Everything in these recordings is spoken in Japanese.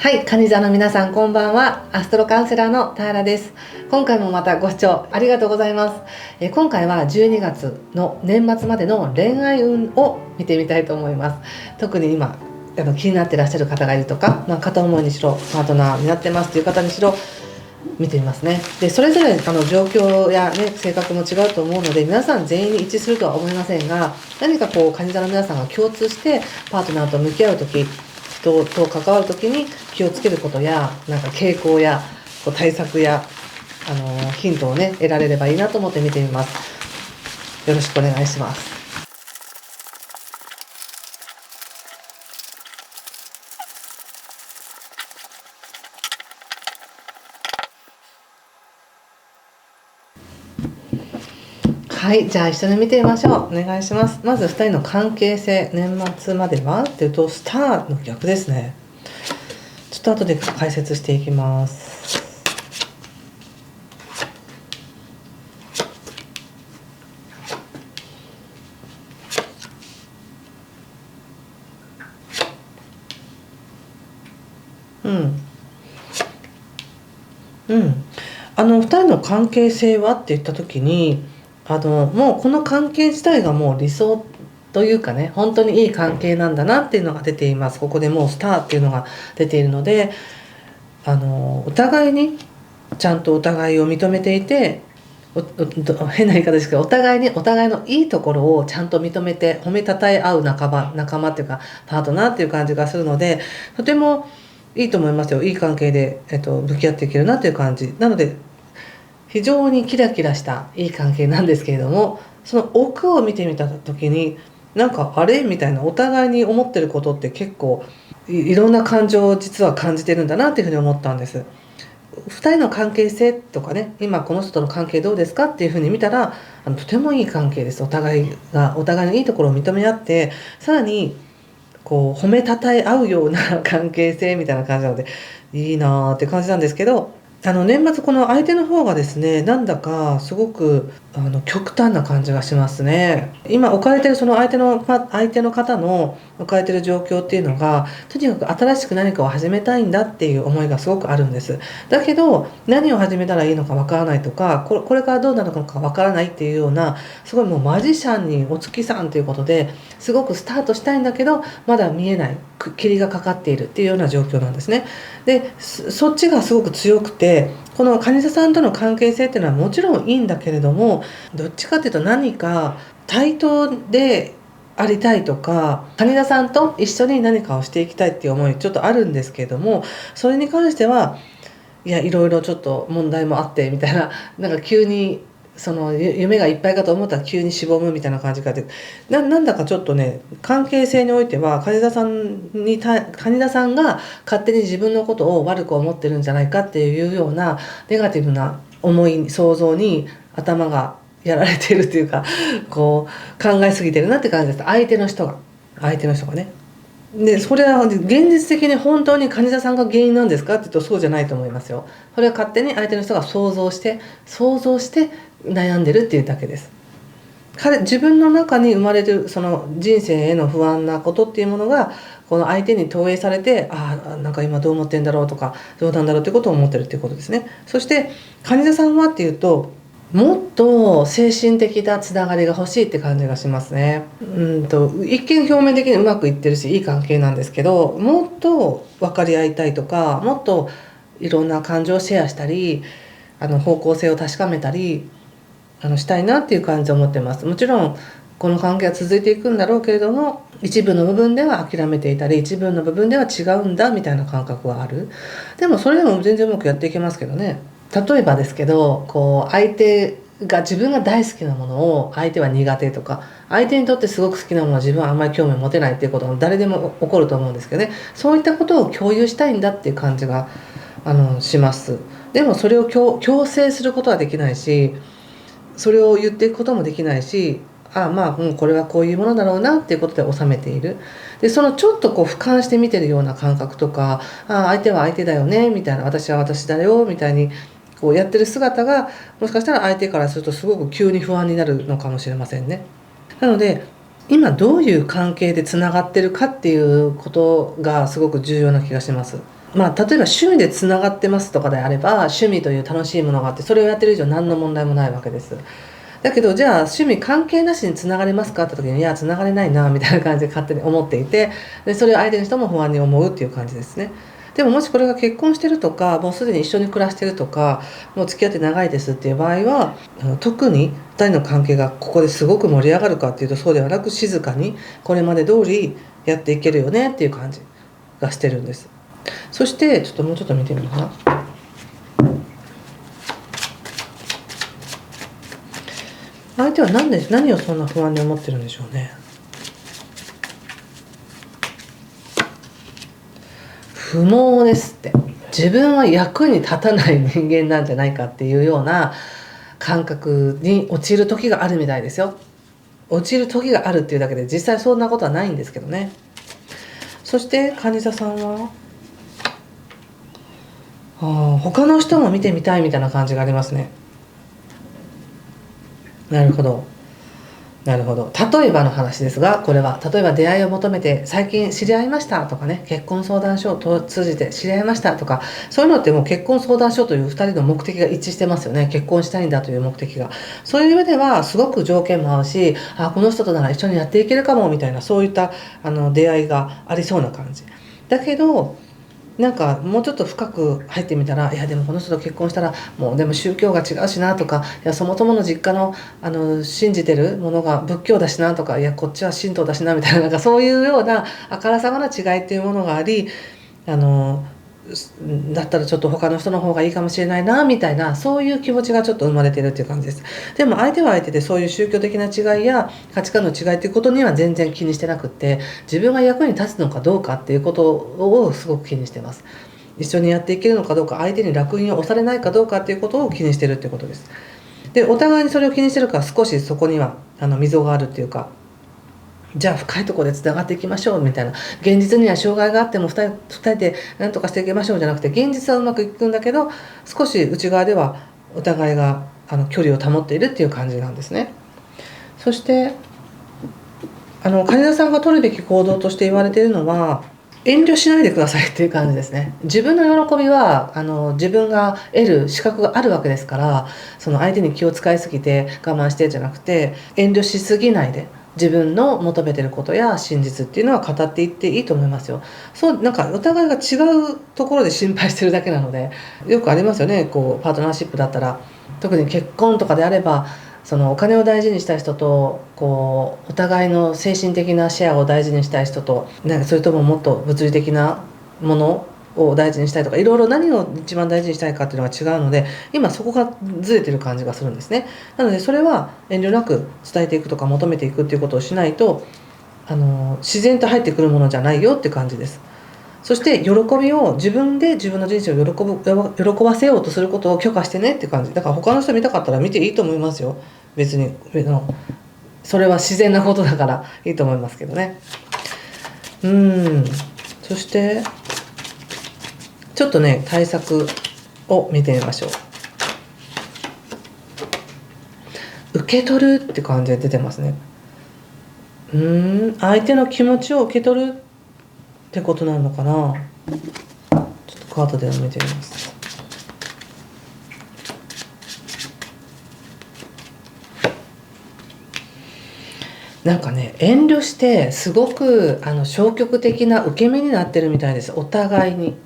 はい、カニ座の皆さんこんばんは。アストロカウンセラーの田原です。今回もまたご視聴ありがとうございます。今回は12月の年末までの恋愛運を見てみたいと思います。特に今気になってらっしゃる方がいるとか、片思いにしろパートナーになってますという方にしろ見てみますね。でそれぞれ状況や、性格も違うと思うので、皆さん全員に一致するとは思いませんが、何かカニ座の皆さんが共通してパートナーと向き合う時、人と関わる時に気をつけることや傾向や対策やヒントを得られればいいなと思って見てみます。よろしくお願いします。はい、じゃあ一緒に見てみましょう。お願いします。まず2人の関係性、年末まではっていうとスターの逆ですね。ちょっと後で解説していきます。2人の関係性はって言った時にもうこの関係自体がもう理想というかね、本当にいい関係なんだなっていうのが出ています。ここでもうスターっていうのが出ているので、お互いにちゃんとお互いを認めていて、変な言い方ですけど、お互いにお互いのいいところをちゃんと認めて褒めたたえ合う仲間っていうかパートナーっていう感じがするので、とてもいいと思いますよ。いい関係で、向き合っていけるなという感じなので、非常にキラキラしたいい関係なんですけれども、その奥を見てみた時にあれみたいな、お互いに思ってることって結構いろんな感情を実は感じてるんだなっていうふうに思ったんです。2人の関係性とかね、今この人との関係どうですかっていうふうに見たらとてもいい関係です。お互いがお互いのいいところを認め合って、さらに褒めたたえ合うような関係性みたいな感じなので、いいなーって感じなんですけど、年末この相手の方がですね、なんだかすごく極端な感じがしますね。今置かれてるその相手の方の置かれてる状況っていうのが、とにかく新しく何かを始めたいんだっていう思いがすごくあるんです。だけど何を始めたらいいのかわからないとか、これからどうなるのかわからないっていうような、すごいもうマジシャンにお月さんということですごくスタートしたいんだけどまだ見えない霧がかかっているっていうような状況なんですね。でそっちがすごく強くて、この蟹座さんとの関係性っていうのはもちろんいいんだけれども、どっちかっていうと何か対等でありたいとか、蟹座さんと一緒に何かをしていきたいっていう思いちょっとあるんですけれども、それに関していろいろちょっと問題もあってみたいな、急にその夢がいっぱいかと思ったら急にしぼむみたいな感じがあって、なんだかちょっとね、関係性においては蟹座さんが勝手に自分のことを悪く思ってるんじゃないかっていうようなネガティブな想像に頭がやられているというか、考えすぎてるなって感じです。相手の人がね。でそれは現実的に本当に蟹座さんが原因なんですかって言うと、そうじゃないと思いますよ。それは勝手に相手の人が想像して悩んでるっていうだけです。自分の中に生まれるその人生への不安なことっていうものが、この相手に投影されて、今どう思ってんだろうとか、どうなんだろうっていうことを思ってるっていうことですね。そして蟹座さんはっていうと、もっと精神的なつながりが欲しいって感じがしますね。一見表面的にうまくいってるしいい関係なんですけど、もっと分かり合いたいとか、もっといろんな感情をシェアしたり、方向性を確かめたりしたいなっていう感じを持ってます。もちろんこの関係は続いていくんだろうけれども、一部の部分では諦めていたり、一部の部分では違うんだみたいな感覚はある。でもそれでも全然うまくやっていけますけどね。例えばですけど、相手が自分が大好きなものを相手は苦手とか、相手にとってすごく好きなものは自分はあんまり興味を持てないっていうことも誰でも起こると思うんですけどね。そういったことを共有したいんだっていう感じがします。でもそれを強制することはできないし、それを言っていくこともできないし、これはこういうものだろうなっていうことで収めている。でそのちょっと俯瞰して見てるような感覚とか、相手は相手だよねみたいな、私は私だよみたいにやってる姿が、もしかしたら相手からするとすごく急に不安になるのかもしれませんね。なので今どういう関係でつながってるかっていうことがすごく重要な気がします。例えば趣味でつながってますとかであれば、趣味という楽しいものがあってそれをやってる以上何の問題もないわけです。だけどじゃあ趣味関係なしにつながれますかって時に、いやつながれないなみたいな感じで勝手に思っていて、でそれを相手の人も不安に思うっていう感じですね。でももしこれが結婚してるとか、もうすでに一緒に暮らしてるとか、もう付き合って長いですっていう場合は、特に2人の関係がここですごく盛り上がるかっていうとそうではなく、静かにこれまで通りやっていけるよねっていう感じがしてるんです。そしてちょっともうちょっと見てみるかな。相手は何をそんな不安に思ってるんでしょうね。不毛ですって。自分は役に立たない人間なんじゃないかっていうような感覚に陥る時があるみたいですよ。陥る時があるっていうだけで実際そんなことはないんですけどね。そして蟹座さんは他の人も見てみたいみたいな感じがありますね。なるほど。なるほど。例えばの話ですが、これは例えば出会いを求めて最近知り合いましたとかね、結婚相談所を通じて知り合いましたとか、そういうのってもう結婚相談所という2人の目的が一致してますよね。結婚したいんだという目的が。そういう上ではすごく条件も合うし、この人となら一緒にやっていけるかもみたいな、そういった出会いがありそうな感じ。だけどなんかもうちょっと深く入ってみたら、いやでもこの人と結婚したらもうでも宗教が違うしなとか、いやそもそもの実家の信じてるものが仏教だしなとか、いやこっちは神道だしなみたいな、なんかそういうようなあからさまな違いっていうものがあり、あのだったらちょっと他の人の方がいいかもしれないなみたいな、そういう気持ちがちょっと生まれてるっていう感じです。でも相手は相手でそういう宗教的な違いや価値観の違いっていうことには全然気にしてなくって、自分が役に立つのかどうかっていうことをすごく気にしてます。一緒にやっていけるのかどうか、相手に烙印を押されないかどうかっていうことを気にしてるっていうことです。でお互いにそれを気にしてるから、少しそこには溝があるっていうか、じゃあ深いところでつながっていきましょうみたいな、現実には障害があっても2人で何とかしていきましょうじゃなくて、現実はうまくいくんだけど少し内側ではお互いが距離を保っているっていう感じなんですね。そして金田さんが取るべき行動として言われているのは、遠慮しないでくださいっていう感じですね。自分の喜びは自分が得る資格があるわけですから、その相手に気を使いすぎて我慢してじゃなくて、遠慮しすぎないで自分の求めてることや真実っていうのは語っていっていいと思いますよ。そうなんかお互いが違うところで心配してるだけなので、よくありますよね。こうパートナーシップだったら、特に結婚とかであれば、そのお金を大事にしたい人と、こうお互いの精神的なシェアを大事にしたい人と、なんかそれとももっと物理的なものを大事にしたいとか、いろいろ何を一番大事にしたいかっていうのが違うので、今そこがずれてる感じがするんですね。なのでそれは遠慮なく伝えていくとか求めていくっていうことをしないと、自然と入ってくるものじゃないよって感じです。そして喜びを自分で自分の人生を喜ばせようとすることを許可してねって感じだから、他の人見たかったら見ていいと思いますよ。別にそれは自然なことだからいいと思いますけどね。そしてちょっとね、対策を見てみましょう。受け取るって感じで出てますね。相手の気持ちを受け取るってことなのかな。ちょっとカードで見てみます。なんかね、遠慮してすごく消極的な受け身になってるみたいです。お互いに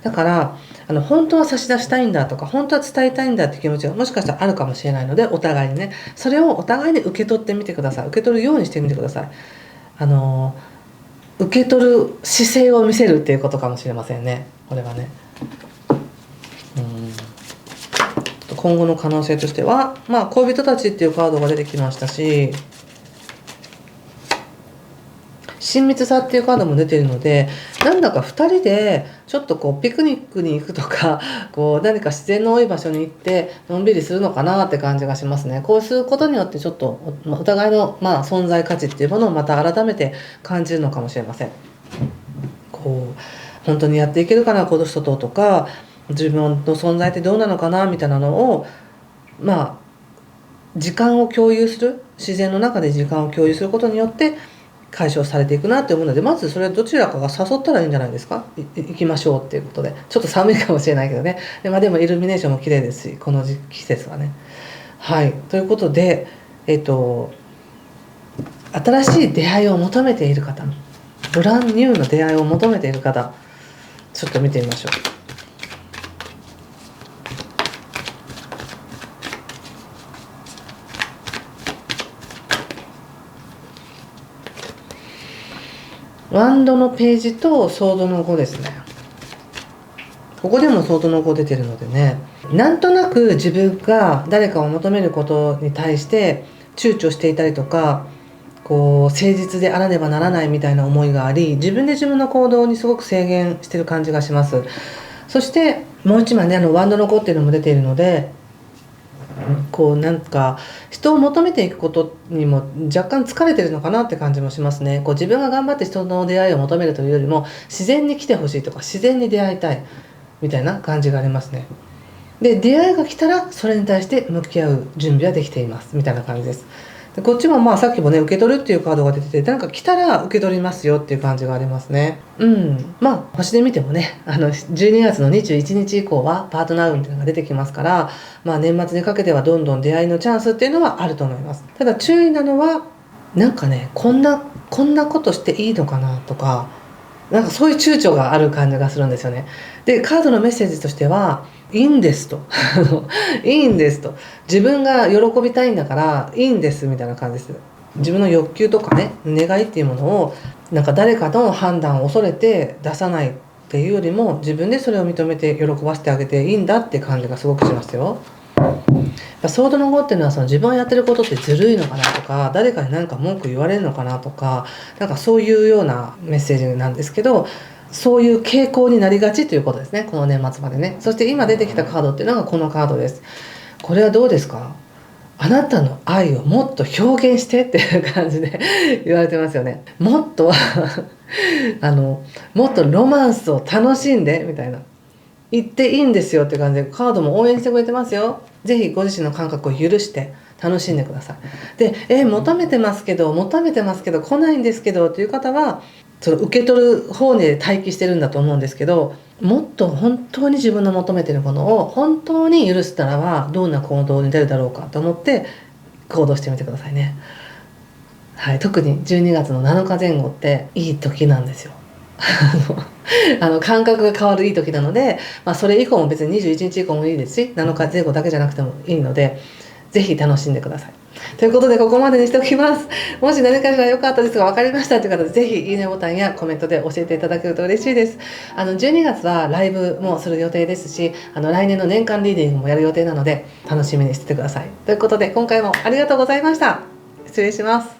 だから本当は差し出したいんだとか、本当は伝えたいんだって気持ちがもしかしたらあるかもしれないので、お互いにね、それをお互いに受け取ってみてください。受け取るようにしてみてください。受け取る姿勢を見せるっていうことかもしれませんね、これはね。今後の可能性としては、恋人たちっていうカードが出てきましたし、親密さっていうカードも出ているので、なんだか2人でちょっとこうピクニックに行くとか、こう何か自然の多い場所に行ってのんびりするのかなって感じがしますね。こうすることによってちょっとお互いの存在価値っていうものをまた改めて感じるのかもしれません。こう本当にやっていけるかなこの人とか、自分の存在ってどうなのかなみたいなのを時間を共有する、自然の中で時間を共有することによって解消されていくなって思うので、まずそれはどちらかが誘ったらいいんじゃないですか。行きましょうっていうことで、ちょっと寒いかもしれないけどね。でもイルミネーションも綺麗ですし、この季節はね。はい、ということで、新しい出会いを求めている方、ブランニューの出会いを求めている方、ちょっと見てみましょう。ワンドのページとソードの5ですね。ここでもソードの5出てるのでね、なんとなく自分が誰かを求めることに対して躊躇していたりとか、こう誠実であらねばならないみたいな思いがあり、自分で自分の行動にすごく制限してる感じがします。そしてもう一枚ね、ワンドの5っていうのも出ているので、こうなんか人を求めていくことにも若干疲れてるのかなって感じもしますね。こう自分が頑張って人の出会いを求めるというよりも、自然に来てほしいとか自然に出会いたいみたいな感じがありますね。で、出会いが来たらそれに対して向き合う準備はできていますみたいな感じです。でこっちもまあさっきもね、受け取るっていうカードが出てて、なんか来たら受け取りますよっていう感じがありますね。まあ星で見てもね、12月の21日以降はパートナー運っていうのが出てきますから、まあ年末にかけてはどんどん出会いのチャンスっていうのはあると思います。ただ注意なのは、なんかね、こんなことしていいのかなとか、なんかそういう躊躇がある感じがするんですよね。で、カードのメッセージとしてはいいんですといいんですと、自分が喜びたいんだからいいんですみたいな感じです。自分の欲求とかね、願いっていうものをなんか誰かの判断を恐れて出さないっていうよりも、自分でそれを認めて喜ばせてあげていいんだって感じがすごくしますよ。ソードの5っていうのは、その自分がやってることってずるいのかなとか、誰かに何か文句言われるのかなとか、なんかそういうようなメッセージなんですけど、そういう傾向になりがちということですね、この年末までね。そして今出てきたカードっていうのがこのカードです。これはどうですか？あなたの愛をもっと表現してっていう感じで言われてますよね。もっともっとロマンスを楽しんでみたいな、言っていいんですよって感じで、カードも応援してくれてますよ。ぜひご自身の感覚を許して楽しんでください。で、求めてますけど来ないんですけどという方は、その受け取る方で待機してるんだと思うんですけど、もっと本当に自分の求めてるものを本当に許したらば、どんな行動に出るだろうかと思って行動してみてくださいね。はい、特に12月の7日前後っていい時なんですよ。感覚が変わるいい時なので、それ以降も別に21日以降もいいですし、7日前後だけじゃなくてもいいので、ぜひ楽しんでください。ということで、ここまでにしておきます。もし何かしら良かったですが分かりましたという方で、ぜひいいねボタンやコメントで教えていただけると嬉しいです。12月はライブもする予定ですし、来年の年間リーディングもやる予定なので、楽しみにしててください。ということで、今回もありがとうございました。失礼します。